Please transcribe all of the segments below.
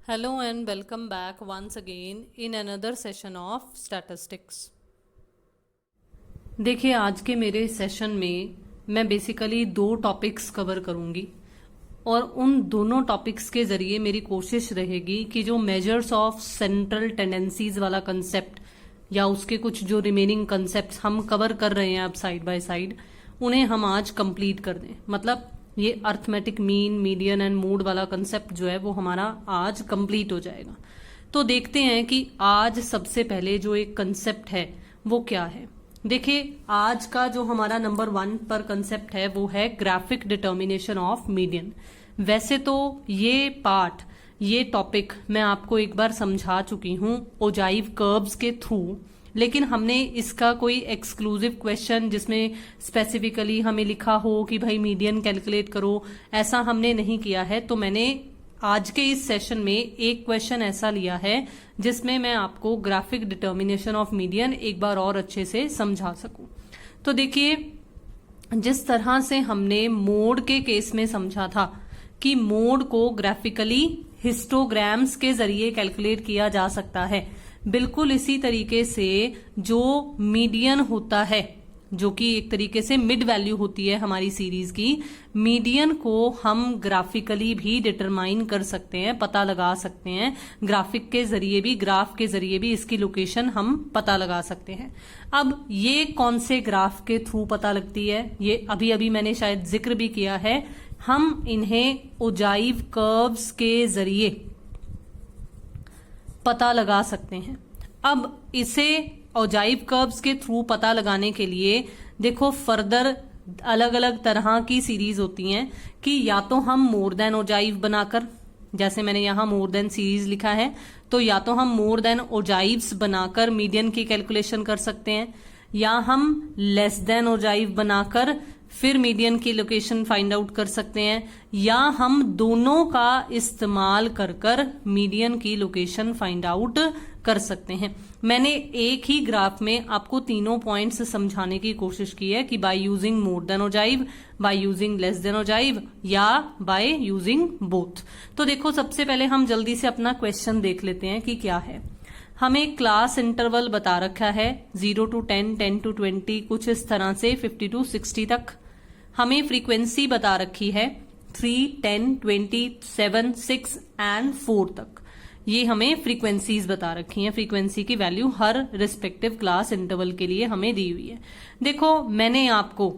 Hello and welcome back once again in another session of statistics. देखिए आज के मेरे सेशन में मैं बेसिकली दो टॉपिक्स कवर करूंगी और उन दोनों टॉपिक्स के जरिए मेरी कोशिश रहेगी कि जो मेजर्स ऑफ सेंट्रल टेंडेंसीज वाला कंसेप्ट या उसके कुछ जो रिमेनिंग कंसेप्ट्स हम कवर कर रहे हैं अब साइड बाय साइड उन्हें हम आज कंप्लीट कर दें। मतलब ये arithmetic mean median and mode वाला कंसेप्ट जो है वो हमारा आज कंप्लीट हो जाएगा। तो देखते हैं कि आज सबसे पहले जो एक कंसेप्ट है वो क्या है। देखिए आज का जो हमारा नंबर 1 पर कंसेप्ट है वो है ग्राफिक डिटर्मिनेशन ऑफ मीडियन। वैसे तो ये टॉपिक मैं आपको एक बार समझा चुकी हूं ओजाइव कर्व्स के थ्रू, लेकिन हमने इसका कोई एक्सक्लूसिव क्वेश्चन जिसमें स्पेसिफिकली हमें लिखा हो कि भाई मीडियन कैलकुलेट करो, ऐसा हमने नहीं किया है। तो मैंने आज के इस सेशन में एक क्वेश्चन ऐसा लिया है जिसमें मैं आपको ग्राफिक डिटर्मिनेशन ऑफ मीडियन एक बार और अच्छे से समझा सकूं। तो देखिए जिस तरह से हमने मोड के केस में समझा था कि मोड को ग्राफिकली हिस्टोग्राम्स के जरिए कैलकुलेट किया जा सकता है, बिल्कुल इसी तरीके से जो मीडियन होता है जो कि एक तरीके से मिड वैल्यू होती है हमारी सीरीज की, मीडियन को हम ग्राफिकली भी डिटरमाइन कर सकते हैं, पता लगा सकते हैं। ग्राफिक के जरिए भी, ग्राफ के जरिए भी इसकी लोकेशन हम पता लगा सकते हैं। अब ये कौन से ग्राफ के थ्रू पता लगती है, ये अभी अभी मैंने शायद जिक्र भी किया है। हम इन्हें ओजाइव कर्व्स के जरिए पता लगा सकते हैं। अब इसे ओजाइव कर्व्स के थ्रू पता लगाने के लिए देखो फर्दर अलग अलग तरह की सीरीज होती हैं कि या तो हम मोर देन ओजाइव बनाकर, जैसे मैंने यहां मोर देन सीरीज लिखा है, तो या तो हम मोर देन ओजाइव्स बनाकर मीडियन की कैलकुलेशन कर सकते हैं, या हम लेस देन ओजाइव बनाकर फिर मीडियन की लोकेशन फाइंड आउट कर सकते हैं, या हम दोनों का इस्तेमाल कर कर मीडियन की लोकेशन फाइंड आउट कर सकते हैं। मैंने एक ही ग्राफ में आपको तीनों पॉइंट्स समझाने की कोशिश की है कि by using more than ogive, by using less than ogive या बाय यूजिंग बोथ। तो देखो सबसे पहले हम जल्दी से अपना क्वेश्चन देख लेते हैं कि क्या है। हमें क्लास इंटरवल बता रखा है 0 to 10, 10 to 20, कुछ इस तरह से 50 to 60 तक। हमें फ्रीक्वेंसी बता रखी है 3, 10, 20, 7, 6 एंड 4 तक। ये हमें फ्रीक्वेंसीज बता रखी हैं, फ्रीक्वेंसी की वैल्यू हर रिस्पेक्टिव क्लास इंटरवल के लिए हमें दी हुई है। देखो मैंने आपको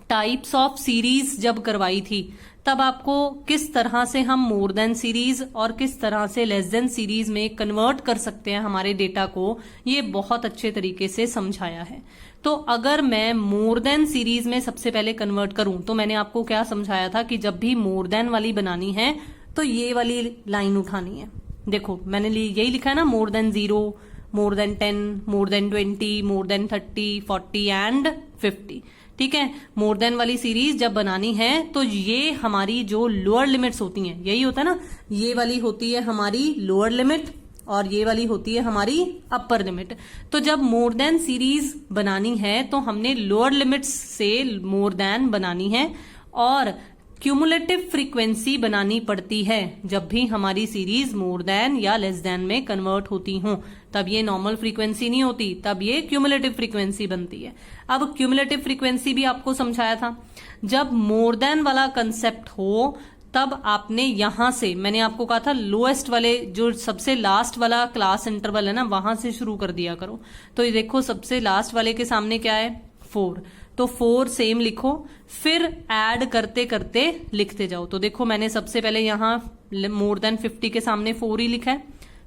टाइप्स ऑफ सीरीज जब करवाई थी तब आपको किस तरह से हम मोर देन सीरीज और किस तरह से लेस देन सीरीज में कन्वर्ट कर सकते हैं हमारे डेटा को, ये बहुत अच्छे तरीके से समझाया है। तो अगर मैं मोर देन सीरीज में सबसे पहले कन्वर्ट करूं तो मैंने आपको क्या समझाया था कि जब भी मोर देन वाली बनानी है तो ये वाली लाइन उठानी है। देखो मैंने यही लिखा है ना, more than 0, more than 10, more than 20, more than 30, 40 and 50। ठीक है, मोर देन वाली सीरीज जब बनानी है तो ये हमारी जो लोअर लिमिट्स होती हैं, यही होता है ना, ये वाली होती है हमारी लोअर लिमिट और ये वाली होती है हमारी अपर लिमिट। तो जब मोर देन सीरीज बनानी है तो हमने लोअर लिमिट्स से मोर देन बनानी है और क्यूमुलेटिव फ्रीक्वेंसी बनानी पड़ती है जब भी हमारी सीरीज मोर देन या लेस देन में कन्वर्ट होती हो। तब ये नॉर्मल फ्रीक्वेंसी नहीं होती, तब ये क्यूमुलेटिव फ्रीक्वेंसी बनती है। अब क्यूमुलेटिव फ्रीक्वेंसी भी आपको समझाया था। जब मोर देन वाला कंसेप्ट हो तब आपने यहां से, मैंने आपको कहा था लोएस्ट वाले जो सबसे लास्ट वाला क्लास इंटरवल है ना, वहां से शुरू कर दिया करो। तो ये देखो सबसे लास्ट वाले के सामने क्या है 4, तो 4 सेम लिखो, फिर ऐड करते करते लिखते जाओ। तो देखो मैंने सबसे पहले यहां मोर देन 50 के सामने 4 ही लिखा है,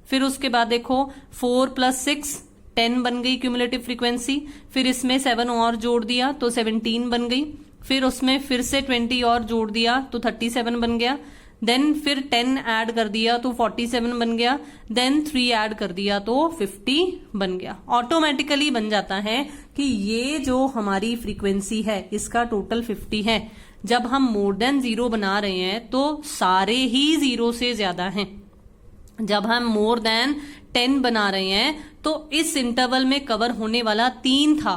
फिर उसके बाद देखो 4 + 6 10 बन गई क्यूमुलेटिव फ्रीक्वेंसी, फिर इसमें 7 और जोड़ दिया तो 17 बन गई, फिर उसमें फिर से 20 और जोड़ दिया तो 37 बन गया, देन फिर 10 ऐड कर दिया तो 47 बन गया, देन 3 ऐड कर दिया तो 50 बन गया। ऑटोमेटिकली बन जाता है कि ये जो हमारी फ्रीक्वेंसी है इसका टोटल 50 है। जब हम मोर देन 0 बना रहे हैं तो सारे ही 0 से ज्यादा हैं। जब हम मोर देन 10 बना रहे हैं तो इस इंटरवल में कवर होने वाला 3 था,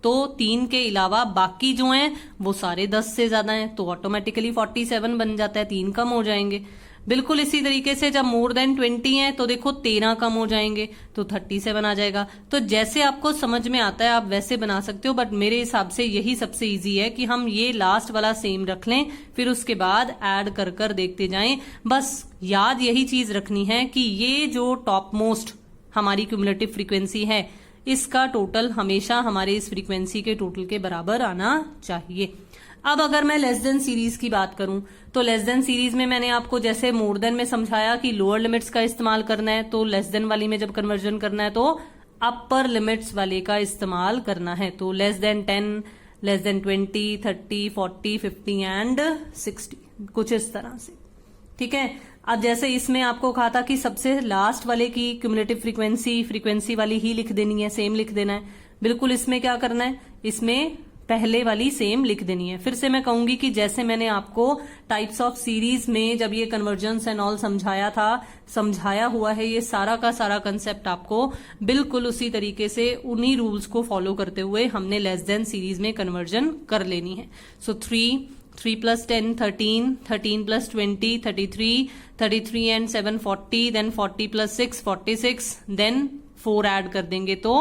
तो 3 के अलावा बाकी जो हैं वो सारे 10 से ज्यादा हैं, तो ऑटोमेटिकली 47 बन जाता है, 3 कम हो जाएंगे। बिल्कुल इसी तरीके से जब मोर देन 20 है तो देखो 13 कम हो जाएंगे तो 37 आ जाएगा। तो जैसे आपको समझ में आता है आप वैसे बना सकते हो, बट मेरे हिसाब से यही सबसे इजी है कि हम ये लास्ट वाला सेम रख लें, फिर उसके बाद ऐड कर कर देखते जाएं। बस याद यही चीज रखनी है कि ये जो टॉप मोस्ट हमारी क्यूमुलेटिव फ्रीक्वेंसी है इसका टोटल हमेशा हमारे इस फ्रीक्वेंसी के टोटल के बराबर आना चाहिए। अब अगर मैं लेस देन सीरीज की बात करूं तो लेस देन सीरीज में मैंने आपको जैसे मोर देन में समझाया कि लोअर लिमिट्स का इस्तेमाल करना है, तो लेस देन वाली में जब कन्वर्जन करना है तो अपर लिमिट्स वाले का इस्तेमाल करना है। तो less than 10, less than 20, 30, 40, 50 and 60, कुछ इस तरह से। ठीक है, अब जैसे इसमें आपको कहा था कि सबसे लास्ट वाले की क्यूमुलेटिव फ्रीक्वेंसी वाली ही लिख देनी है, सेम लिख देना है। बिल्कुल इसमें क्या करना है, इसमें पहले वाली सेम लिख देनी है। फिर से मैं कहूंगी कि जैसे मैंने आपको टाइप्स ऑफ सीरीज में जब ये कन्वर्जेंस एंड ऑल समझाया हुआ है, ये सारा का सारा कंसेप्ट आपको बिल्कुल उसी तरीके से उन्हीं रूल्स को फॉलो करते हुए हमने लेस देन सीरीज में कन्वर्जन कर लेनी है। सो 3 plus 10 13, 13 plus 20 33, 33 and 7 40, then 40 plus 6 46, then 4 add कर देंगे तो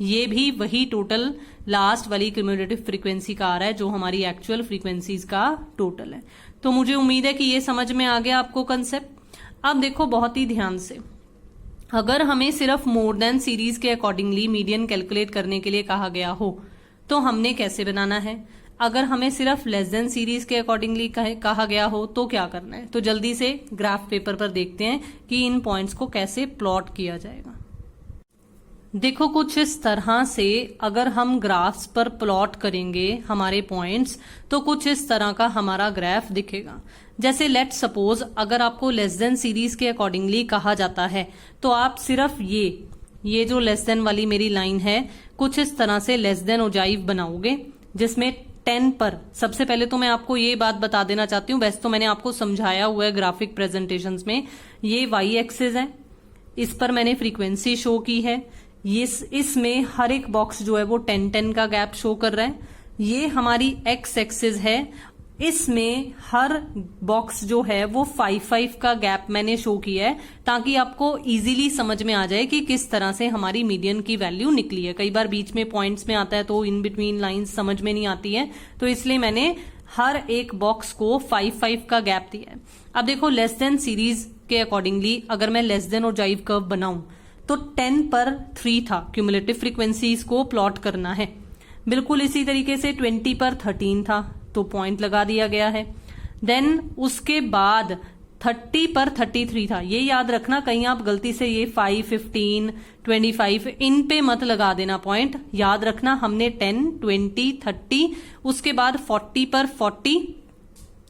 ये भी वही टोटल लास्ट वाली क्यूमुलेटिव फ्रीक्वेंसी का आ रहा है जो हमारी एक्चुअल फ्रीक्वेंसीज का टोटल है। तो मुझे उम्मीद है कि ये समझ में आ गया आपको कंसेप्ट। अब देखो बहुत ही ध्यान से, अगर हमें सिर्फ मोर देन सीरीज के अकॉर्डिंगली मीडियन कैलकुलेट करने के लिए कहा गया हो तो हमने कैसे बनाना है। अगर हमें सिर्फ लेस देन सीरीज के अकॉर्डिंगली कहा गया हो तो क्या करना है। तो जल्दी से ग्राफ पेपर पर देखते हैं कि इन पॉइंट्स को कैसे प्लॉट किया जाएगा। देखो कुछ इस तरह से अगर हम ग्राफ्स पर प्लॉट करेंगे हमारे पॉइंट्स तो कुछ इस तरह का हमारा ग्राफ दिखेगा। जैसे लेट सपोज अगर आपको लेस देन सीरीज के अकॉर्डिंगली कहा जाता है तो आप सिर्फ ये जो लेस देन वाली मेरी लाइन है कुछ इस तरह से लेस देन ओजाइव बनाओगे, जिसमें 10 पर सबसे पहले तो मैं आपको ये बात बता देना चाहती हूँ, वैसे तो मैंने आपको समझाया हुआ है ग्राफिक प्रेजेंटेशंस में। ये वाई एक्सिस है, इस पर मैंने फ्रीक्वेंसी शो की है। इसमें हर एक बॉक्स जो है वो 10-10 का गैप शो कर रहा है। ये हमारी एक्स एक्सिस है, इसमें हर बॉक्स जो है वो 5-5 का गैप मैंने शो किया है ताकि आपको इजीली समझ में आ जाए कि किस तरह से हमारी मीडियन की वैल्यू निकली है। कई बार बीच में पॉइंट्स में आता है तो इन बिटवीन लाइंस समझ में नहीं आती है, तो इसलिए मैंने हर एक बॉक्स को 5-5 का गैप दिया है। अब देखो लेस देन सीरीज के अकॉर्डिंगली अगर मैं लेस देन ओजाइव कर्व बनाऊं तो 10 पर 3 था, क्यूमुलेटिव फ्रीक्वेंसीज को प्लॉट करना है। बिल्कुल इसी तरीके से 20 पर 13 था तो पॉइंट लगा दिया गया है। देन उसके बाद 30 पर 33 था, ये याद रखना कहीं आप गलती से ये 5, 15, 25 इन पे मत लगा देना पॉइंट। याद रखना हमने 10, 20, 30, उसके बाद 40 पर 40,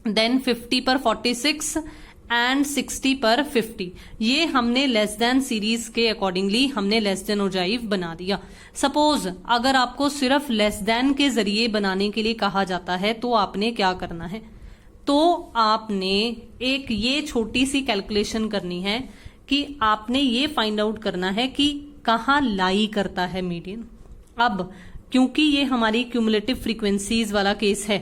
देन 50 पर 46 एंड 60 पर 50, ये हमने लेस देन सीरीज के अकॉर्डिंगली हमने लेस देन ओजाइव बना दिया। सपोज अगर आपको सिर्फ लेस देन के जरिए बनाने के लिए कहा जाता है तो आपने क्या करना है, तो आपने एक ये छोटी सी कैलकुलेशन करनी है कि आपने ये फाइंड आउट करना है कि कहाँ लाई करता है मीडियन। अब क्योंकि ये हमारी क्यूमुलेटिव फ्रीक्वेंसीज वाला केस है,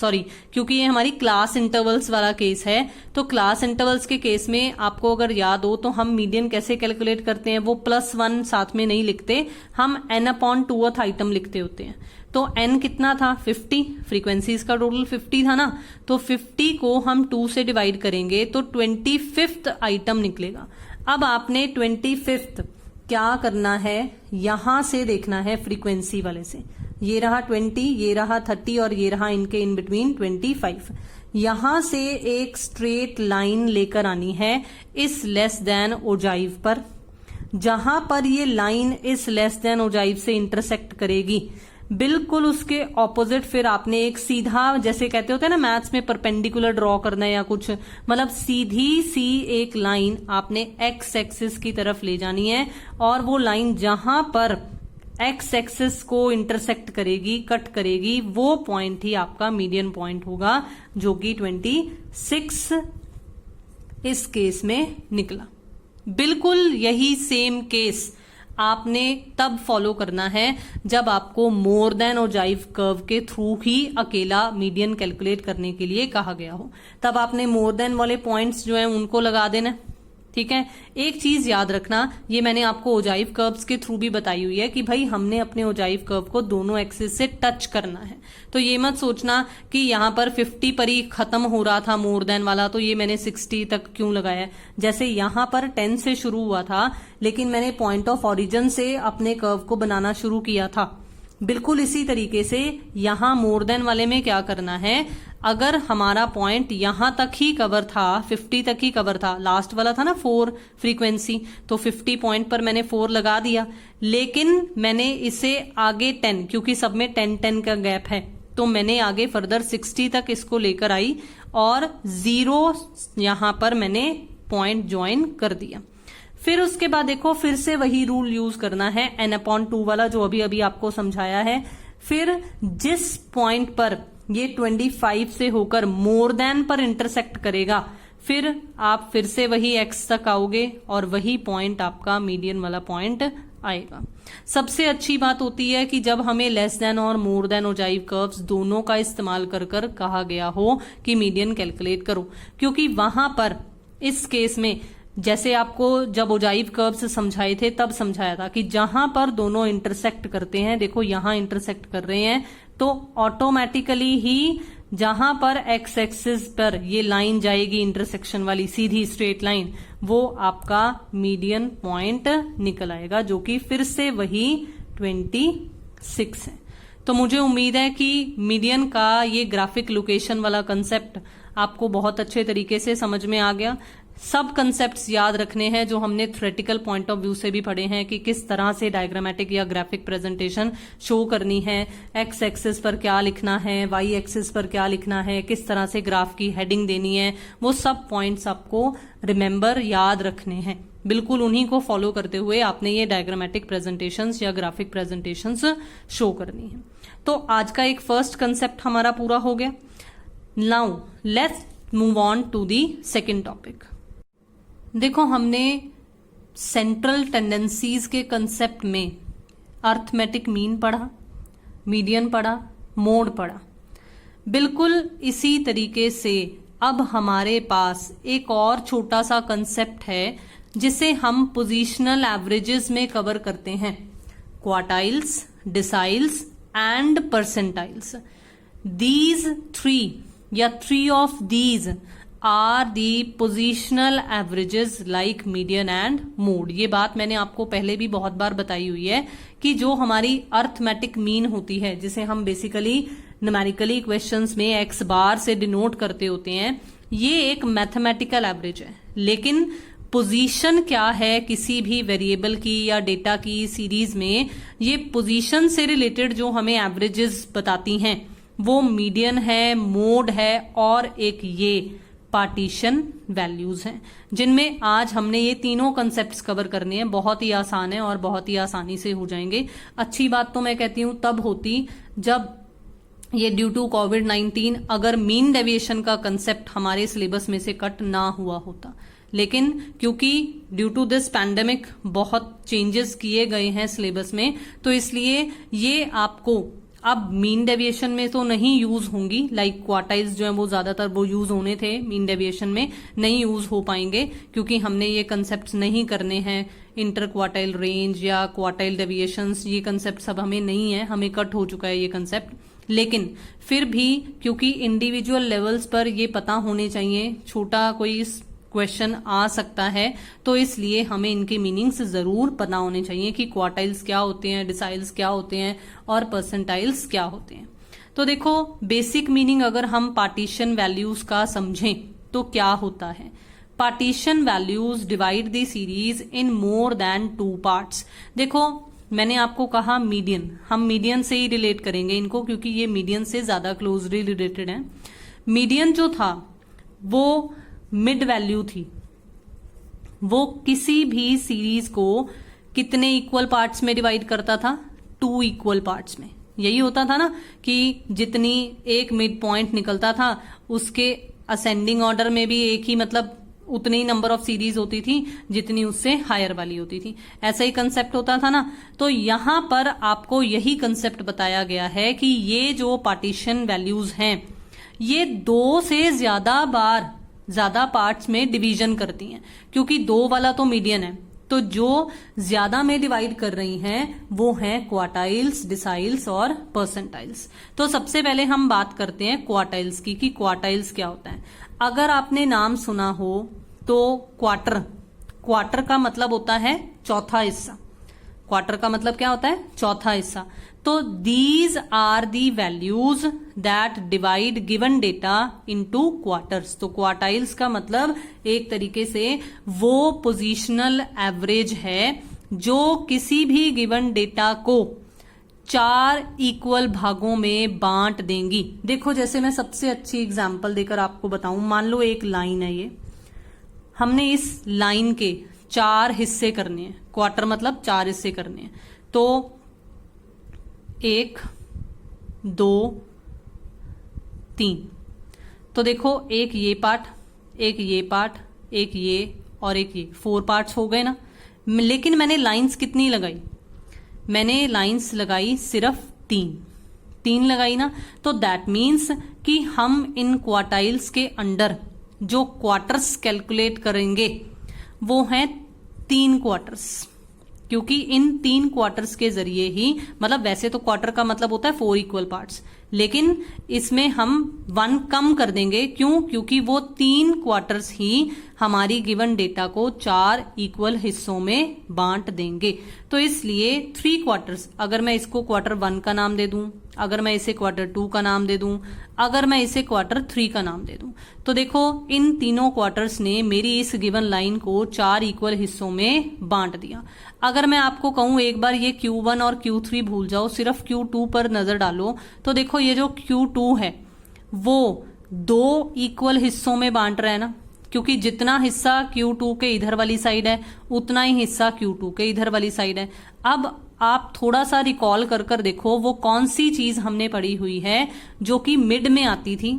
क्योंकि ये हमारी क्लास इंटरवल्स वाला केस है, तो क्लास इंटरवल्स के केस में आपको अगर याद हो तो हम मीडियन कैसे कैलकुलेट करते हैं, वो +1 साथ में नहीं लिखते, हम n/2th आइटम लिखते होते हैं। तो n कितना था 50, फ्रीक्वेंसीज का टोटल 50 था ना, तो 50 को हम 2 से डिवाइड करेंगे तो 25th आइटम निकलेगा। अब आपने 25th क्या करना है, यहां से देखना है फ्रीक्वेंसी वाले से। ये रहा 20, ये रहा 30 और ये रहा इनके इन बिटवीन 25। यहां से एक स्ट्रेट लाइन लेकर आनी है इस लेस देन ओजाइव पर। जहां पर ये लाइन इस लेस देन ओजाइव से इंटरसेक्ट करेगी बिल्कुल उसके ऑपोजिट फिर आपने एक सीधा, जैसे कहते होते हैं ना मैथ्स में परपेंडिकुलर ड्रॉ करना है या कुछ, मतलब सीधी सी एक लाइन आपने एक्स एक्सिस की तरफ ले जानी है और वो लाइन जहां पर एक्स एक्सिस को इंटरसेक्ट करेगी, कट करेगी, वो पॉइंट ही आपका मीडियन पॉइंट होगा जो कि 26 इस केस में निकला। बिल्कुल यही सेम केस आपने तब फॉलो करना है जब आपको मोर देन ओजाइव कर्व के थ्रू ही अकेला मीडियन कैलकुलेट करने के लिए कहा गया हो। तब आपने मोर देन वाले पॉइंट्स जो हैं उनको लगा देना, ठीक है। एक चीज याद रखना, ये मैंने आपको ओजाइव कर्व्स के थ्रू भी बताई हुई है कि भाई हमने अपने ओजाइव कर्व को दोनों एक्सिस से टच करना है। तो ये मत सोचना कि यहां पर 50 पर ही खत्म हो रहा था मोर देन वाला, तो ये मैंने 60 तक क्यों लगाया है। जैसे यहां पर 10 से शुरू हुआ था, लेकिन मैंने पॉइंट ऑफ ओरिजिन से अपने कर्व को बनाना शुरू किया था। बिल्कुल इसी तरीके से यहां मोर देन वाले में क्या करना है, अगर हमारा पॉइंट यहां तक ही कवर था, 50 तक ही कवर था, लास्ट वाला था ना 4 फ्रीक्वेंसी, तो 50 पॉइंट पर मैंने 4 लगा दिया, लेकिन मैंने इसे आगे 10, क्योंकि सब में 10-10 का गैप है, तो मैंने आगे फर्दर 60 तक इसको लेकर आई और 0 यहां पर मैंने पॉइंट ज्वाइन कर दिया। फिर उसके बाद देखो फिर से वही रूल यूज करना है n/2 वाला जो अभी अभी आपको समझाया है। फिर जिस पॉइंट पर ये 25 से होकर मोर देन पर इंटरसेक्ट करेगा, फिर आप फिर से वही x तक आओगे और वही पॉइंट आपका मीडियन वाला पॉइंट आएगा। सबसे अच्छी बात होती है कि जब हमें लेस देन और मोर देन ओजाइव कर्व्स दोनों का इस्तेमाल कर कर कहा गया हो कि मीडियन कैलकुलेट करो, क्योंकि वहां पर इस केस में जैसे आपको जब ओजाइव कर्व्स समझाए थे तब समझाया था कि जहां पर दोनों इंटरसेक्ट करते हैं, देखो यहां इंटरसेक्ट कर रहे हैं, तो ऑटोमेटिकली ही जहां पर एक्स एक्सिस पर ये लाइन जाएगी इंटरसेक्शन वाली सीधी स्ट्रेट लाइन, वो आपका मीडियन पॉइंट निकल आएगा, जो कि फिर से वही 26 है। तो मुझे उम्मीद है कि मीडियन का ये ग्राफिक लोकेशन वाला कंसेप्ट आपको बहुत अच्छे तरीके से समझ में आ गया। सब कंसेप्ट्स याद रखने हैं जो हमने थ्योरेटिकल पॉइंट ऑफ व्यू से भी पढ़े हैं कि किस तरह से डायग्रामेटिक या ग्राफिक प्रेजेंटेशन शो करनी है, एक्स एक्सिस पर क्या लिखना है, वाई एक्सिस पर क्या लिखना है, किस तरह से ग्राफ की हेडिंग देनी है, वो सब पॉइंट्स आपको रिमेंबर याद रखने हैं। बिल्कुल उन्हीं को फॉलो करते हुए आपने ये डायग्रामेटिक प्रेजेंटेशंस या ग्राफिक प्रेजेंटेशंस शो करनी है। तो आज का एक फर्स्ट कंसेप्ट हमारा पूरा हो गया। Now let's move on to the second topic. देखो हमने सेंट्रल टेंडेंसीज के कंसेप्ट में अर्थमेटिक मीन पढ़ा, मीडियन पढ़ा, मोड पढ़ा। बिल्कुल इसी तरीके से अब हमारे पास एक और छोटा सा कंसेप्ट है जिसे हम पोजीशनल एवरेजेस में कवर करते हैं, quartiles, deciles and percentiles. These three of these are the positional averages like median and mode. ये बात मैंने आपको पहले भी बहुत बार बताई हुई है कि जो हमारी अर्थमेटिक मीन होती है, जिसे हम बेसिकली न्यूमेरिकली क्वेश्चंस में एक्स बार से डिनोट करते होते हैं, ये एक मैथमेटिकल एवरेज है। लेकिन पोजीशन क्या है किसी भी वेरिएबल की या डेटा की सीरीज में, ये पोजीशन से रिलेटेड जो हमें एवरेजेस बताती हैं वो मीडियन है, मोड है और एक ये पार्टीशन वैल्यूज हैं, जिनमें आज हमने ये तीनों कंसेप्ट्स कवर करने हैं। बहुत ही आसान है और बहुत ही आसानी से हो जाएंगे। अच्छी बात तो मैं कहती हूं तब होती जब ये ड्यू टू कोविड-19 अगर मीन डेविएशन का कंसेप्ट हमारे सिलेबस में से कट ना हुआ होता, लेकिन क्योंकि ड्यू टू दिस पैंडेमिक बहुत चेंजेस किए गए हैं सिलेबस में, तो इसलिए ये आपको अब मीन डेविएशन में तो नहीं यूज होंगी, लाइक क्वार्टाइल्स जो है वो ज्यादातर वो यूज होने थे, मीन डेविएशन में नहीं यूज हो पाएंगे क्योंकि हमने ये कंसेप्ट नहीं करने हैं। इंटर क्वार्टाइल रेंज या क्वार्टाइल डेविएशंस, ये कंसेप्ट अब हमें नहीं है, हमें कट हो चुका है ये कंसेप्ट। लेकिन फिर भी क्योंकि इंडिविजुअल लेवल्स पर ये पता होने चाहिए, छोटा कोई क्वेश्चन आ सकता है, तो इसलिए हमें इनके मीनिंग्स जरूर पता होने चाहिए कि क्वार्टाइल्स क्या होते हैं, डिसाइल्स क्या होते हैं और परसेंटाइल्स क्या होते हैं। तो देखो बेसिक मीनिंग अगर हम पार्टीशन वैल्यूज का समझें तो क्या होता है। Partition values divide the series in more than 2 parts. देखो मैंने आपको कहा मीडियन, हम मीडियन से ही रिलेट करेंगे इनको क्योंकि ये मीडियन से ज्यादा क्लोजली रिलेटेड है। मीडियन जो था वो मिड वैल्यू थी, वो किसी भी सीरीज को कितने इक्वल पार्ट्स में डिवाइड करता था, 2 इक्वल पार्ट्स में। यही होता था ना कि जितनी एक मिड पॉइंट निकलता था उसके असेंडिंग ऑर्डर में भी एक ही, मतलब उतनी ही नंबर ऑफ सीरीज होती थी जितनी उससे हायर वाली होती थी। ऐसा ही कंसेप्ट होता था ना। तो यहां पर आपको यही कंसेप्ट बताया गया है कि ये जो पार्टीशन वैल्यूज हैं ये 2 से ज्यादा पार्ट्स में डिवीजन करती हैं, क्योंकि 2 वाला तो मीडियन है, तो जो ज्यादा में डिवाइड कर रही हैं वो हैं क्वार्टाइल्स, डिसाइल्स और परसेंटाइल्स। तो सबसे पहले हम बात करते हैं क्वार्टाइल्स की कि क्वार्टाइल्स क्या होता है। अगर आपने नाम सुना हो तो क्वार्टर का मतलब होता है चौथा हिस्सा। क्वार्टर का मतलब क्या होता है? चौथा हिस्सा। तो these are the values that divide given data into quarters. तो क्वार्टाइल्स का मतलब एक तरीके से वो पोजीशनल एवरेज है जो किसी भी गिवन डेटा को 4 इक्वल भागों में बांट देंगी। देखो जैसे मैं सबसे अच्छी एग्जांपल देकर आपको बताऊं, मान लो एक लाइन है, ये हमने इस लाइन के 4 हिस्से करने हैं। क्वार्टर मतलब 4 हिस्से करने हैं। तो 1 2 3। तो देखो एक ये पार्ट, एक ये पार्ट, एक ये और एक ये, 4 पार्ट्स हो गए ना। लेकिन मैंने लाइंस कितनी लगाई? मैंने लाइंस लगाई सिर्फ 3 लगाई ना। तो दैट मीन्स कि हम इन क्वार्टाइल्स के अंडर जो क्वार्टर्स कैलकुलेट करेंगे वो हैं 3 क्वार्टर्स, क्योंकि इन 3 क्वार्टर्स के जरिए ही, मतलब वैसे तो क्वार्टर का मतलब होता है 4 इक्वल पार्ट्स, लेकिन इसमें हम 1 कम कर देंगे। क्यों? क्योंकि वो 3 क्वार्टर्स ही हमारी गिवन डेटा को 4 इक्वल हिस्सों में बांट देंगे। तो इसलिए 3 क्वार्टर्स, अगर मैं इसको क्वार्टर 1 का नाम दे दूं, अगर मैं इसे क्वार्टर 2 का नाम दे दूं, अगर मैं इसे क्वार्टर 3 का नाम दे दूं, तो देखो इन तीनों क्वार्टर्स ने मेरी इस गिवन लाइन को 4 इक्वल हिस्सों में बांट दिया। अगर मैं आपको कहूं एक बार ये Q1 और Q3 भूल जाओ, सिर्फ Q2 पर नजर डालो, तो देखो ये जो Q2 है वो 2 इक्वल हिस्सों में बांट रहा है ना, क्योंकि जितना हिस्सा Q2 के इधर वाली साइड है उतना ही हिस्सा Q2 के इधर वाली साइड है। अब आप थोड़ा सा रिकॉल कर देखो वो कौन सी चीज हमने पढ़ी हुई है जो कि मिड में आती थी,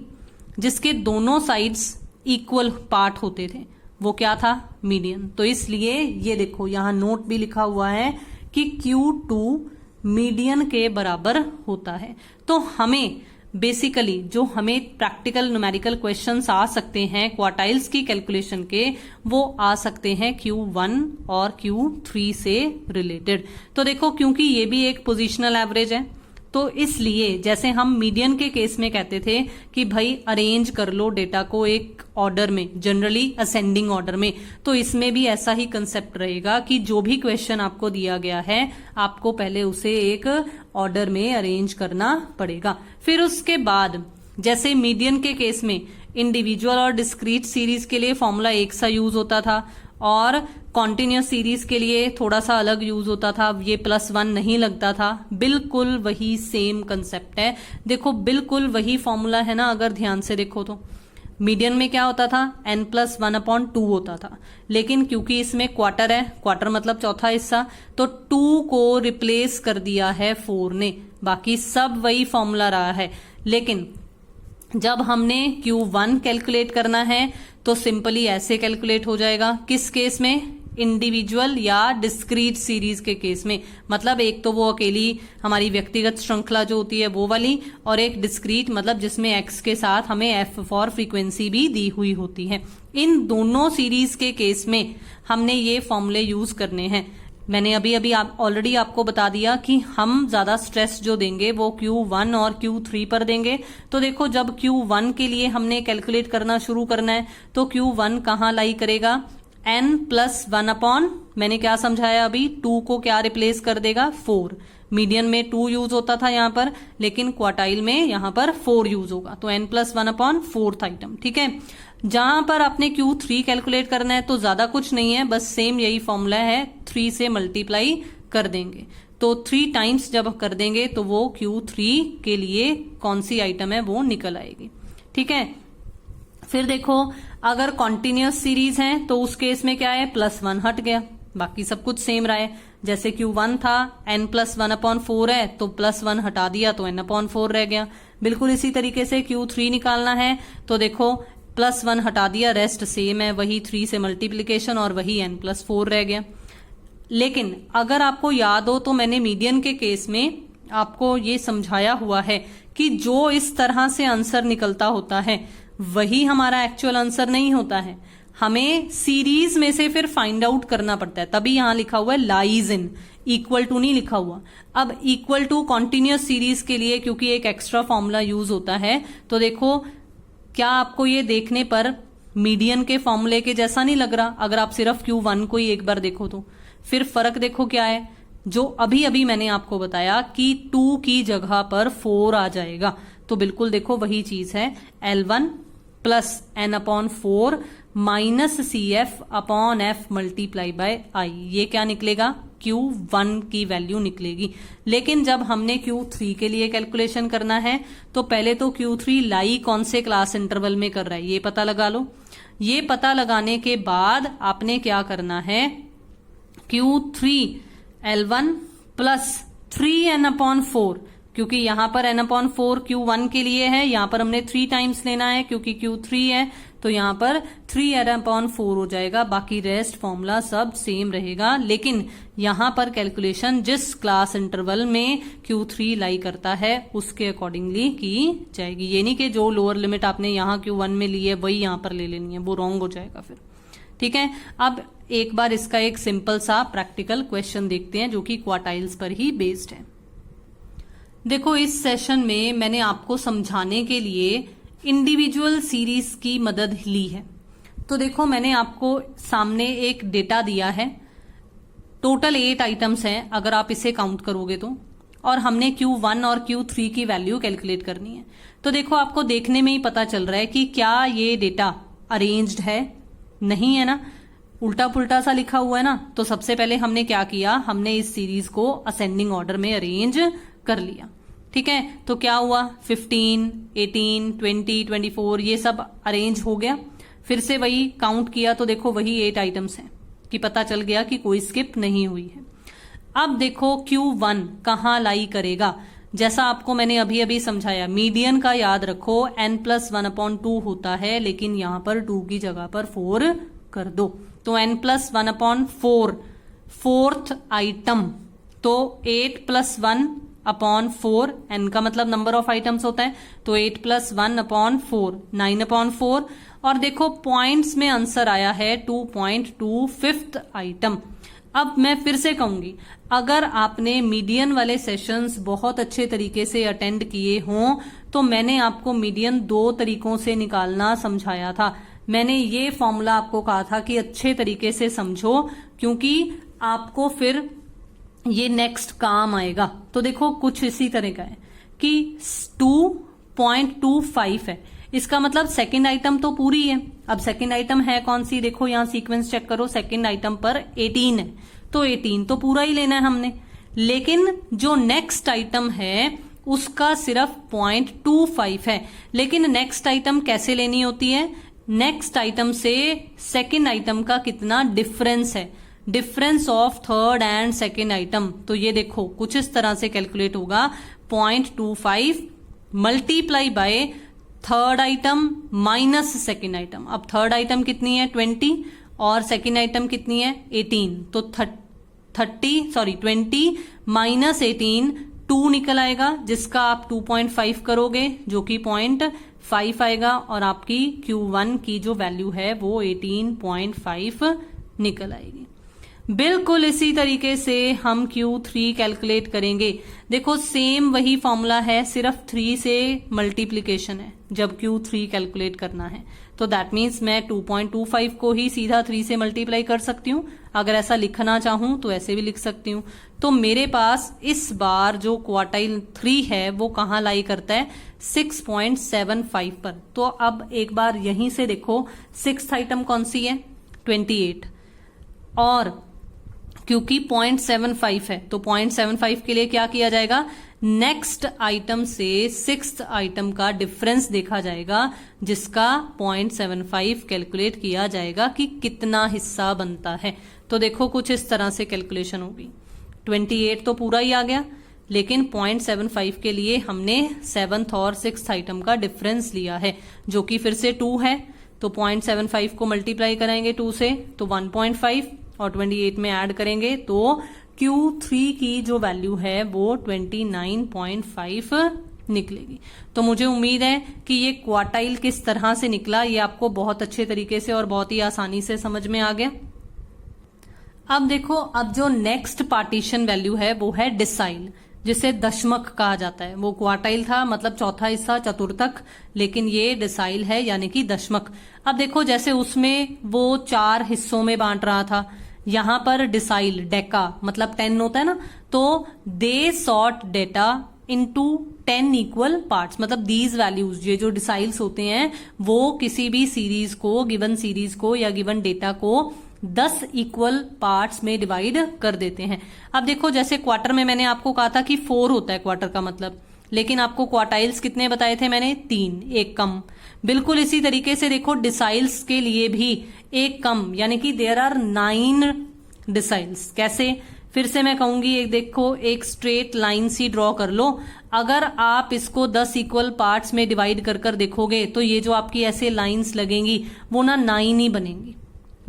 जिसके दोनों साइड्स इक्वल पार्ट होते थे, वो क्या था? मीडियन। तो इसलिए ये देखो यहां नोट भी लिखा हुआ है कि Q2 मीडियन के बराबर होता है। तो हमें बेसिकली जो हमें प्रैक्टिकल न्यूमेरिकल क्वेश्चंस आ सकते हैं क्वार्टाइल्स की कैलकुलेशन के, वो आ सकते हैं Q1 और Q3 से रिलेटेड। तो देखो क्योंकि ये भी एक पोजीशनल एवरेज है, तो इसलिए जैसे हम मीडियन के केस में कहते थे कि भाई अरेंज कर लो डेटा को एक ऑर्डर में, जनरली असेंडिंग ऑर्डर में, तो इसमें भी ऐसा ही कंसेप्ट रहेगा कि जो भी क्वेश्चन आपको दिया गया है आपको पहले उसे एक ऑर्डर में अरेंज करना पड़ेगा। फिर उसके बाद जैसे मीडियन के केस में इंडिविजुअल और डिस्क्रीट सीरीज के लिए फॉर्मूला एक सा यूज होता था और कॉन्टिन्यूस सीरीज के लिए थोड़ा सा अलग यूज होता था, ये +1 नहीं लगता था। बिल्कुल वही सेम कंसेप्ट है। देखो बिल्कुल वही फॉर्मूला है ना, अगर ध्यान से देखो तो मीडियन में क्या होता था? n+1/2 होता था, लेकिन क्योंकि इसमें क्वार्टर है, क्वार्टर मतलब चौथा हिस्सा, तो 2 को रिप्लेस कर दिया है 4 ने, बाकी सब वही फॉर्मूला रहा है। लेकिन जब हमने Q1 कैलकुलेट करना है तो सिंपली ऐसे कैलकुलेट हो जाएगा। किस केस में? इंडिविजुअल या डिस्क्रीट सीरीज के केस में। मतलब एक तो वो अकेली हमारी व्यक्तिगत श्रृंखला जो होती है वो वाली, और एक डिस्क्रीट मतलब जिसमें x के साथ हमें f फॉर फ्रीक्वेंसी भी दी हुई होती है। इन दोनों सीरीज के केस में हमने ये फॉर्मूले यूज करने हैं। मैंने अभी ऑलरेडी आपको बता दिया कि हम ज्यादा स्ट्रेस जो देंगे वो Q1 और Q3 पर देंगे। तो देखो जब Q1 के लिए हमने कैलकुलेट करना शुरू करना है तो Q1 कहाँ लाई करेगा? n+1/, मैंने क्या समझाया अभी? 2 को क्या रिप्लेस कर देगा? 4। मीडियन में 2 यूज होता था यहाँ पर, लेकिन क्वार्टाइल में यहाँ पर 4 यूज होगा, तो n+1/4th आइटम। ठीक है। जहां पर आपने Q3 कैलकुलेट करना है तो ज्यादा कुछ नहीं है, बस सेम यही फॉर्मूला है, 3 से मल्टीप्लाई कर देंगे। तो 3 टाइम्स जब कर देंगे तो वो Q3 के लिए कौन सी आइटम है वो निकल आएगी। ठीक है। फिर देखो अगर कॉन्टिन्यूस सीरीज है तो उस केस में क्या है? +1 हट गया, बाकी सब कुछ सेम रहा है। जैसे Q1 था n+1/4 है तो +1 हटा दिया तो n/4 रह गया। बिल्कुल इसी तरीके से Q3 निकालना है तो देखो +1 हटा दिया, रेस्ट सेम है, वही 3 से मल्टीप्लीकेशन और वही n+4 रह गया। लेकिन अगर आपको याद हो तो मैंने मीडियन के केस में आपको ये समझाया हुआ है कि जो इस तरह से आंसर निकलता होता है वही हमारा एक्चुअल आंसर नहीं होता है, हमें सीरीज में से फिर फाइंड आउट करना पड़ता है। तभी यहां लिखा हुआ है लाइज इन, इक्वल टू नहीं लिखा हुआ। अब इक्वल टू कॉन्टिन्यूअस सीरीज के लिए क्योंकि एक एक्स्ट्रा फॉर्मूला यूज होता है, तो देखो क्या आपको ये देखने पर मीडियन के फॉर्मूले के जैसा नहीं लग रहा? अगर आप सिर्फ Q1 को ही एक बार देखो तो फिर फर्क देखो क्या है, जो अभी अभी मैंने आपको बताया कि 2 की जगह पर 4 आ जाएगा, तो बिल्कुल देखो वही चीज है, L1 plus n/4 minus CF/F multiply by I, ये क्या निकलेगा? Q1 की वैल्यू निकलेगी। लेकिन जब हमने Q3 के लिए कैलकुलेशन करना है तो पहले तो Q3 लाई कौन से क्लास इंटरवल में कर रहा है ये पता लगा लो। ये पता लगाने के बाद आपने क्या करना है, Q3 L1 प्लस 3n/4, क्योंकि यहां पर n/4 Q1 के लिए है, यहां पर हमने 3 टाइम्स लेना है क्योंकि Q3 है, तो यहां पर 3n/4 हो जाएगा। बाकी रेस्ट फॉर्मूला सब सेम रहेगा, लेकिन यहां पर कैलकुलेशन जिस क्लास इंटरवल में Q3 लाई करता है उसके अकॉर्डिंगली की जाएगी। ये नहीं कि जो लोअर लिमिट आपने यहां Q1 में ली है वही यहां पर ले लेनी है, वो रॉन्ग हो जाएगा फिर। ठीक है, अब एक बार इसका एक सिंपल सा प्रैक्टिकल क्वेश्चन देखते हैं जो कि क्वार्टाइल्स पर ही बेस्ड है। देखो इस सेशन में मैंने आपको समझाने के लिए इंडिविजुअल सीरीज की मदद ली है। तो देखो मैंने आपको सामने एक डेटा दिया है, टोटल 8 आइटम्स हैं अगर आप इसे काउंट करोगे तो, और हमने Q1 और Q3 की वैल्यू कैलकुलेट करनी है। तो देखो आपको देखने में ही पता चल रहा है कि क्या ये डेटा अरेंज्ड है, नहीं है ना, उल्टा पुल्टा सा लिखा हुआ है ना। तो सबसे पहले हमने क्या किया, हमने इस सीरीज को असेंडिंग ऑर्डर में अरेंज कर लिया। ठीक है, तो क्या हुआ, 15, 18, 20, 24 ये सब अरेंज हो गया। फिर से वही काउंट किया तो देखो वही 8 आइटम्स हैं कि पता चल गया कि कोई स्किप नहीं हुई है। अब देखो Q1 कहाँ लाई करेगा, जैसा आपको मैंने अभी अभी समझाया, मीडियन का याद रखो n+1/2 होता है, लेकिन यहां पर 2 की जगह पर 4 कर दो, तो n+1/4 फोर्थ आइटम, तो 8+1/4, n का मतलब नंबर ऑफ आइटम्स होता है, तो 8+1/4 9/4, और देखो पॉइंट्स में आंसर आया है 2.2 फिफ्थ आइटम। अब मैं फिर से कहूंगी, अगर आपने मीडियन वाले सेशंस बहुत अच्छे तरीके से अटेंड किए हों तो मैंने आपको मीडियन 2 तरीकों से निकालना समझाया था। मैंने ये फॉर्मूला आपको कहा था कि अच्छे तरीके से समझो, क्योंकि आपको फिर ये नेक्स्ट काम आएगा। तो देखो कुछ इसी तरह का है कि 2.25 है, इसका मतलब सेकंड आइटम तो पूरी है। अब सेकंड आइटम है कौन सी, देखो यहां सीक्वेंस चेक करो, सेकंड आइटम पर 18 है, तो 18 तो पूरा ही लेना है हमने। लेकिन जो नेक्स्ट आइटम है उसका सिर्फ 0.25 है। लेकिन नेक्स्ट आइटम कैसे लेनी होती है, नेक्स्ट आइटम से सेकंड आइटम का कितना डिफरेंस है, difference of third and second item. तो ये देखो कुछ इस तरह से कैलकुलेट होगा, 0.25 multiply by third item minus second item. अब थर्ड आइटम कितनी है 20 और सेकेंड आइटम कितनी है 18, तो 20 माइनस 18 2 निकल आएगा, जिसका आप 2.5 करोगे जो कि 0.5 आएगा, और आपकी Q1 की जो वैल्यू है वो 18.5 निकल आएगी। बिल्कुल इसी तरीके से हम Q3 कैलकुलेट करेंगे। देखो सेम वही फॉर्मूला है, सिर्फ 3 से मल्टीप्लीकेशन है जब Q3 कैलकुलेट करना है। तो दैट मीन्स मैं 2.25 को ही सीधा 3 से मल्टीप्लाई कर सकती हूँ। अगर ऐसा लिखना चाहूं तो ऐसे भी लिख सकती हूँ। तो मेरे पास इस बार जो क्वार्टाइल 3 है वो कहाँ लाई करता है 6.75 पर। तो अब एक बार यहीं से देखो, 6th आइटम कौन सी है 28, और क्योंकि 0.75 है तो 0.75 के लिए क्या किया जाएगा, नेक्स्ट आइटम से 6th आइटम का डिफरेंस देखा जाएगा, जिसका 0.75 कैलकुलेट किया जाएगा कि कितना हिस्सा बनता है। तो देखो कुछ इस तरह से कैलकुलेशन होगी। 28 तो पूरा ही आ गया, लेकिन 0.75 के लिए हमने 7th और 6th आइटम का डिफरेंस लिया है, जो कि फिर से 2 है। तो 0.75 को मल्टीप्लाई कराएंगे 2 से तो 1.5 और 28 में ऐड करेंगे तो Q3 की जो वैल्यू है वो 29.5 निकलेगी। तो मुझे उम्मीद है कि ये क्वार्टाइल किस तरह से निकला ये आपको बहुत अच्छे तरीके से और बहुत ही आसानी से समझ में आ गया। अब देखो, अब जो नेक्स्ट पार्टीशन वैल्यू है वो है डिसाइल, जिसे दशमक कहा जाता है। वो क्वार्टाइल था, मतलब चौथा हिस्सा, चतुर्थक, लेकिन ये डिसाइल है यानी कि दशमक। अब देखो, जैसे उसमें वो 4 हिस्सों में बांट रहा था, यहां पर डिसाइल डेका मतलब 10 होता है ना, तो they sort data into 10 equal parts, मतलब दीज वैल्यूज, ये जो डिसाइल्स होते हैं वो किसी भी सीरीज को, गिवन सीरीज को या गिवन डेटा को 10 इक्वल पार्ट्स में डिवाइड कर देते हैं। अब देखो, जैसे क्वार्टर में मैंने आपको कहा था कि 4 होता है क्वार्टर का मतलब, लेकिन आपको क्वार्टाइल्स कितने बताए थे मैंने? 3, एक कम। बिल्कुल इसी तरीके से देखो डिसाइल्स के लिए भी एक कम, यानी कि देयर आर 9 डिसाइल्स। कैसे? फिर से मैं कहूंगी, एक देखो, एक स्ट्रेट लाइन सी ड्रॉ कर लो। अगर आप इसको 10 इक्वल पार्ट्स में डिवाइड कर कर देखोगे तो ये जो आपकी ऐसे लाइंस लगेंगी वो ना 9 ही बनेंगी।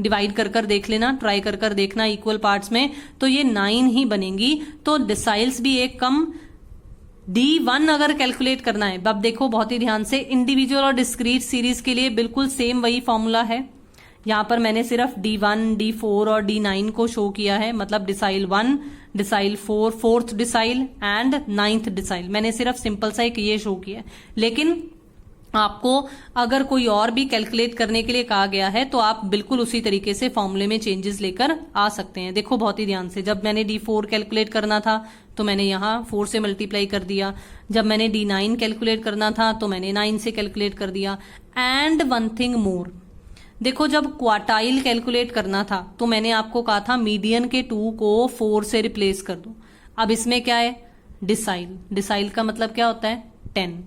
डिवाइड कर कर देख लेना, ट्राई कर कर देखना इक्वल पार्ट्स में, तो ये 9 ही बनेंगी। तो डिसाइल्स भी एक कम। D1 अगर कैलकुलेट करना है, अब देखो बहुत ही ध्यान से, इंडिविजुअल और डिस्क्रीट सीरीज के लिए बिल्कुल सेम वही फॉर्मूला है। यहां पर मैंने सिर्फ D1, D4 और D9 को शो किया है, मतलब decile 1, decile 4, 4th decile and 9th decile, मैंने सिर्फ सिंपल सा एक ये शो किया है। लेकिन आपको अगर कोई और भी कैलकुलेट करने के लिए कहा गया है तो आप बिल्कुल उसी तरीके से फॉर्मूले में चेंजेस लेकर आ सकते हैं। देखो बहुत ही ध्यान से, जब मैंने D4 कैलकुलेट करना था तो मैंने यहां 4 से मल्टीप्लाई कर दिया, जब मैंने D9 कैलकुलेट करना था तो मैंने 9 से कैलकुलेट कर दिया। एंड वन थिंग मोर, देखो जब क्वार्टाइल कैलकुलेट करना था तो मैंने आपको कहा था मीडियन के 2 को 4 से रिप्लेस कर दो। अब इसमें क्या है? डिसाइल, डिसाइल का मतलब क्या होता है? 10।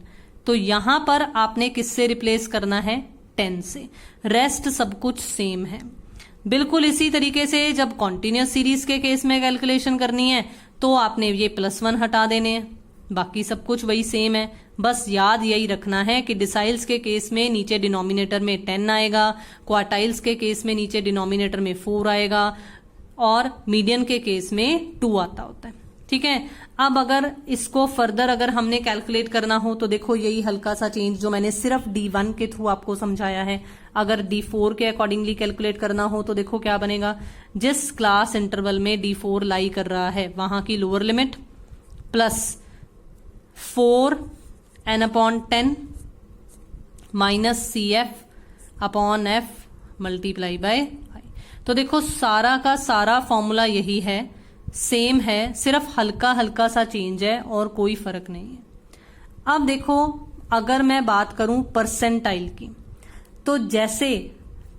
तो यहां पर आपने किससे रिप्लेस करना है? 10 से। रेस्ट सब कुछ सेम है। बिल्कुल इसी तरीके से जब कॉन्टिन्यूस सीरीज के केस में कैलकुलेशन करनी है तो आपने ये +1 हटा देने हैं, बाकी सब कुछ वही सेम है। बस याद यही रखना है कि डिसाइल्स के केस में नीचे डिनोमिनेटर में 10 आएगा, क्वार्टाइल्स के केस में नीचे डिनोमिनेटर में 4 आएगा और मीडियन के केस में 2 आता होता है। ठीक है। अब अगर इसको फर्दर अगर हमने कैलकुलेट करना हो तो देखो यही हल्का सा चेंज जो मैंने सिर्फ D1 के थ्रू आपको समझाया है, अगर D4 के अकॉर्डिंगली कैलकुलेट करना हो तो देखो क्या बनेगा। जिस क्लास इंटरवल में D4 लाई कर रहा है वहां की lower limit plus 4n/10 minus CF/F multiply by I। तो देखो सारा का सारा फॉर्मूला यही है, सेम है, सिर्फ हल्का हल्का सा चेंज है और कोई फर्क नहीं है। अब देखो अगर मैं बात करूं परसेंटाइल की, तो जैसे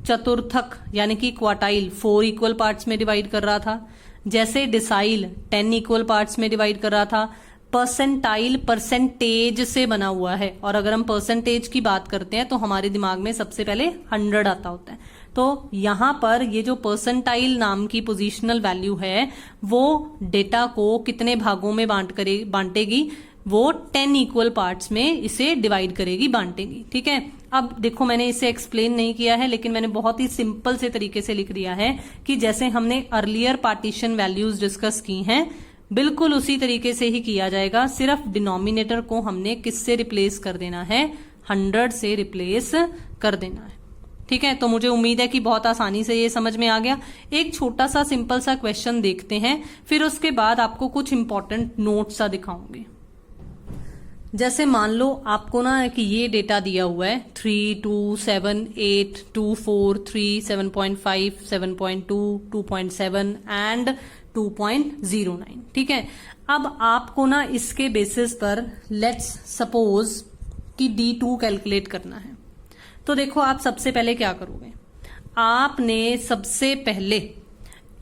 चतुर्थक यानी कि क्वार्टाइल 4 इक्वल पार्ट्स में डिवाइड कर रहा था, जैसे डिसाइल 10 इक्वल पार्ट्स में डिवाइड कर रहा था, परसेंटाइल परसेंटेज से बना हुआ है। और अगर हम परसेंटेज की बात करते हैं तो हमारे दिमाग में सबसे पहले 100 आता होता है। तो यहां पर ये जो परसेंटाइल नाम की पोजीशनल वैल्यू है वो डेटा को कितने भागों में बांटेगी? वो 10 इक्वल पार्ट्स में इसे डिवाइड करेगी, बांटेगी। ठीक है। अब देखो मैंने इसे एक्सप्लेन नहीं किया है, लेकिन मैंने बहुत ही सिंपल से तरीके से लिख दिया है कि जैसे हमने अर्लियर पार्टीशन वैल्यूज डिस्कस की हैं बिल्कुल उसी तरीके से ही किया जाएगा। सिर्फ डिनोमिनेटर को हमने किससे रिप्लेस कर देना है? 100 से रिप्लेस कर देना है। ठीक है। तो मुझे उम्मीद है कि बहुत आसानी से ये समझ में आ गया। एक छोटा सा सिंपल सा क्वेश्चन देखते हैं, फिर उसके बाद आपको कुछ इंपॉर्टेंट नोट्स सा दिखाऊंगी। जैसे मान लो आपको ना कि ये डेटा दिया हुआ है 3, 2, 7, 8, 2, 4, 3, 7.5, 7.2, 2.7 एंड 2.09। ठीक है। अब आपको ना इसके बेसिस पर लेट्स सपोज कि D2 कैलकुलेट करना है। तो देखो आप सबसे पहले क्या करोगे, आपने सबसे पहले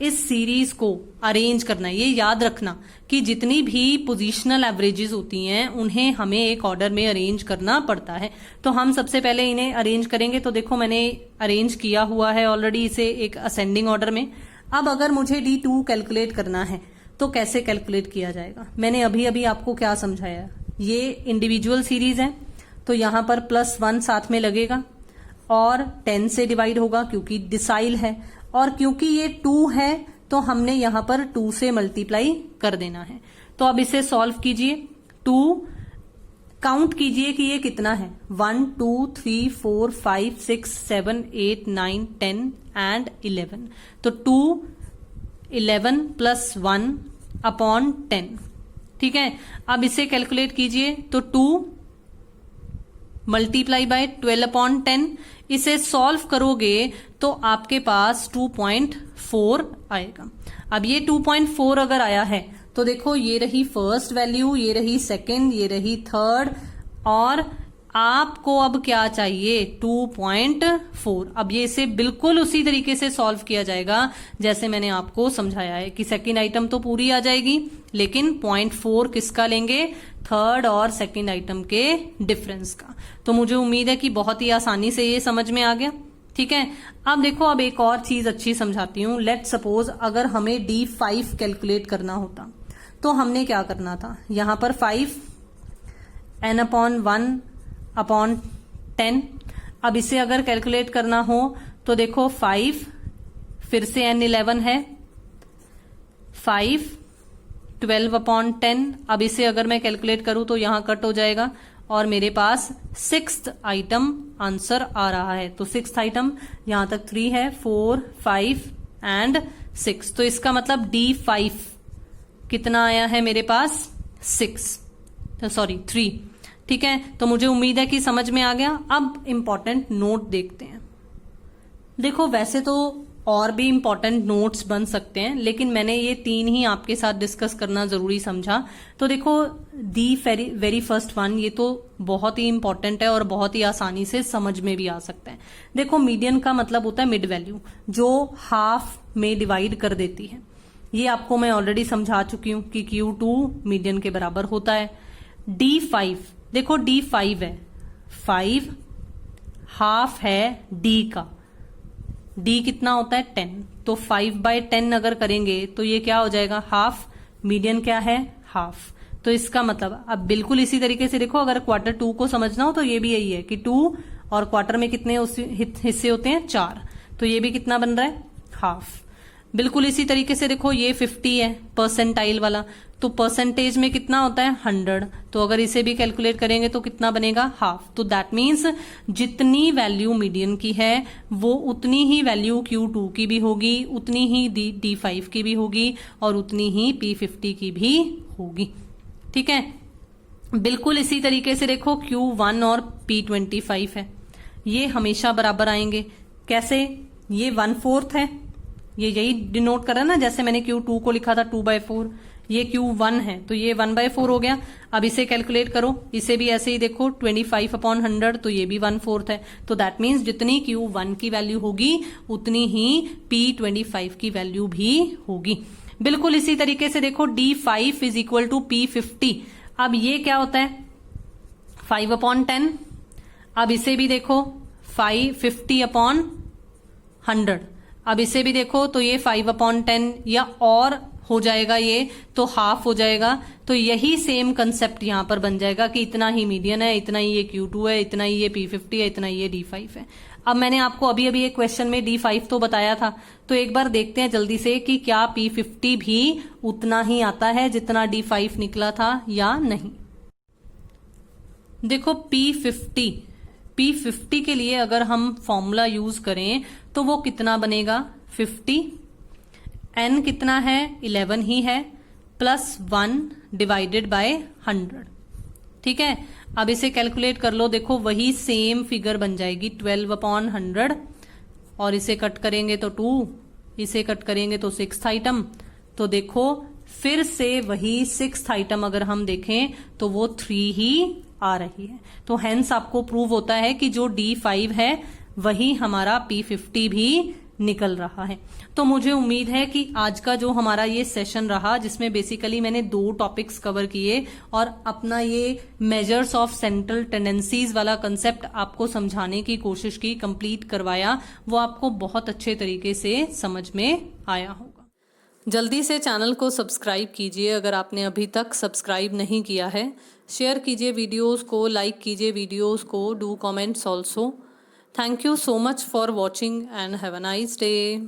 इस सीरीज को अरेंज करना है। ये याद रखना कि जितनी भी पोजीशनल एवरेजेस होती हैं उन्हें हमें एक ऑर्डर में अरेंज करना पड़ता है। तो हम सबसे पहले इन्हें अरेंज करेंगे। तो देखो मैंने अरेंज किया हुआ है ऑलरेडी इसे एक असेंडिंग ऑर्डर में। अब अगर मुझे D2 कैलकुलेट करना है तो कैसे कैलकुलेट किया जाएगा? मैंने अभी अभी आपको क्या समझाया, ये इंडिविजुअल सीरीज है तो यहां पर +1 साथ में लगेगा और 10 से डिवाइड होगा क्योंकि डिसाइल है, और क्योंकि ये 2 है तो हमने यहां पर 2 से मल्टीप्लाई कर देना है। तो अब इसे सॉल्व कीजिए। 2 काउंट कीजिए कि ये कितना है। 1 2 3 4 5 6 7 8 9 10 एंड 11। तो 2 11 प्लस 1 अपॉन 10। ठीक है, अब इसे कैलकुलेट कीजिए। तो 2 मल्टीप्लाई बाय 12 अपॉन 10। इसे सॉल्व करोगे तो आपके पास 2.4 आएगा। अब ये 2.4 अगर आया है तो देखो ये रही फर्स्ट वैल्यू, ये रही सेकंड, ये रही थर्ड, और आपको अब क्या चाहिए 2.4। अब ये इसे बिल्कुल उसी तरीके से सॉल्व किया जाएगा जैसे मैंने आपको समझाया है कि सेकंड आइटम तो पूरी आ जाएगी, लेकिन 0.4 किसका लेंगे, थर्ड और सेकंड आइटम के डिफरेंस का। तो मुझे उम्मीद है कि बहुत ही आसानी से ये समझ में आ गया। ठीक है, अब देखो अब एक और चीज अच्छी समझाती हूं। लेट सपोज अगर हमें D5 कैलकुलेट करना होता तो हमने क्या करना था, यहां पर 5 n अपॉन 1 अपॉन 10। अब इसे अगर कैलकुलेट करना हो तो देखो 5 फिर से n 11 है, 5 12 अपॉन 10। अब इसे अगर मैं कैलकुलेट करूं तो यहां कट हो जाएगा और मेरे पास 6th आइटम आंसर आ रहा है। तो 6th आइटम यहां तक 3 है, 4 5 एंड 6। तो इसका मतलब D5 कितना आया है मेरे पास 3। ठीक है, तो मुझे उम्मीद है कि समझ में आ गया। अब इंपॉर्टेंट नोट देखते हैं। देखो वैसे तो और भी इंपॉर्टेंट नोट्स बन सकते हैं, लेकिन मैंने ये 3 ही आपके साथ डिस्कस करना जरूरी समझा। तो देखो दी वेरी फर्स्ट वन, ये तो बहुत ही इंपॉर्टेंट है और बहुत ही आसानी से समझ में भी आ सकता है। देखो मीडियन का मतलब होता है मिड वैल्यू, जो हाफ में डिवाइड कर देती है। ये आपको मैं ऑलरेडी समझा चुकी हूं कि Q2 मीडियन के बराबर होता है। D5, देखो D5 है, 5 हाफ है D का, D कितना होता है 10। तो 5/10 अगर करेंगे तो ये क्या हो जाएगा, हाफ। मीडियन क्या है, हाफ। तो इसका मतलब अब बिल्कुल इसी तरीके से देखो, अगर क्वार्टर 2 को समझना हो तो ये भी यही है कि 2 और क्वार्टर में कितने हिस्से होते हैं, 4। तो ये भी कितना बन रहा है, हाफ। बिल्कुल इसी तरीके से देखो ये 50 है परसेंटाइल वाला, तो परसेंटेज में कितना होता है 100। तो अगर इसे भी कैलकुलेट करेंगे तो कितना बनेगा, हाफ। तो दैट मीन्स जितनी वैल्यू मीडियन की है वो उतनी ही वैल्यू Q2 की भी होगी, उतनी ही D5 की भी होगी और उतनी ही P50 की भी होगी। ठीक है, बिल्कुल इसी तरीके से देखो Q1 और P25 है, ये हमेशा बराबर आएंगे। कैसे, ये 1/4 है, ये यही डिनोट कर रहा है ना, जैसे मैंने Q2 को लिखा था 2/4, ये Q1 है तो ये 1/4 हो गया। अब इसे कैलकुलेट करो, इसे भी ऐसे ही देखो 25/100, तो ये भी 1/4 है। तो दैट मीन्स जितनी Q1 की वैल्यू होगी उतनी ही P25 की वैल्यू भी होगी। बिल्कुल इसी तरीके से देखो D5 is equal to P50। अब ये क्या होता है, 5/10। अब इसे भी देखो 50/100। अब इसे भी देखो तो ये 5/10 या और हो जाएगा, ये तो हाफ हो जाएगा। तो यही सेम कंसेप्ट यहां पर बन जाएगा कि इतना ही मीडियन है, इतना ही ये Q2 है, इतना ही ये P50 है, इतना ही ये D5 है। अब मैंने आपको अभी अभी एक क्वेश्चन में D5 तो बताया था, तो एक बार देखते हैं जल्दी से कि क्या P50 भी उतना ही आता है जितना D5 निकला था या नहीं। देखो P50 के लिए अगर हम फॉर्मूला यूज करें तो वो कितना बनेगा, 50, n कितना है 11 ही है, प्लस 1 डिवाइडेड बाय 100। ठीक है, अब इसे कैलकुलेट कर लो, देखो वही सेम फिगर बन जाएगी 12/100, और इसे कट करेंगे तो 2, इसे कट करेंगे तो 6th आइटम। तो देखो फिर से वही 6th आइटम अगर हम देखें तो वो 3 ही आ रही है। तो हेंस आपको प्रूव होता है कि जो D5 है वही हमारा P50 भी निकल रहा है। तो मुझे उम्मीद है कि आज का जो हमारा ये सेशन रहा, जिसमें बेसिकली मैंने 2 टॉपिक्स कवर किए और अपना ये मेजर्स ऑफ सेंट्रल टेंडेंसीज वाला कंसेप्ट आपको समझाने की कोशिश की, कंप्लीट करवाया, वो आपको बहुत अच्छे तरीके से समझ में आया होगा। जल्दी से चैनल को सब्सक्राइब कीजिए अगर आपने अभी तक सब्सक्राइब नहीं किया है। शेयर कीजिए वीडियोस को, लाइक कीजिए वीडियोस को, do comments also. Thank you so much for watching and have a nice day.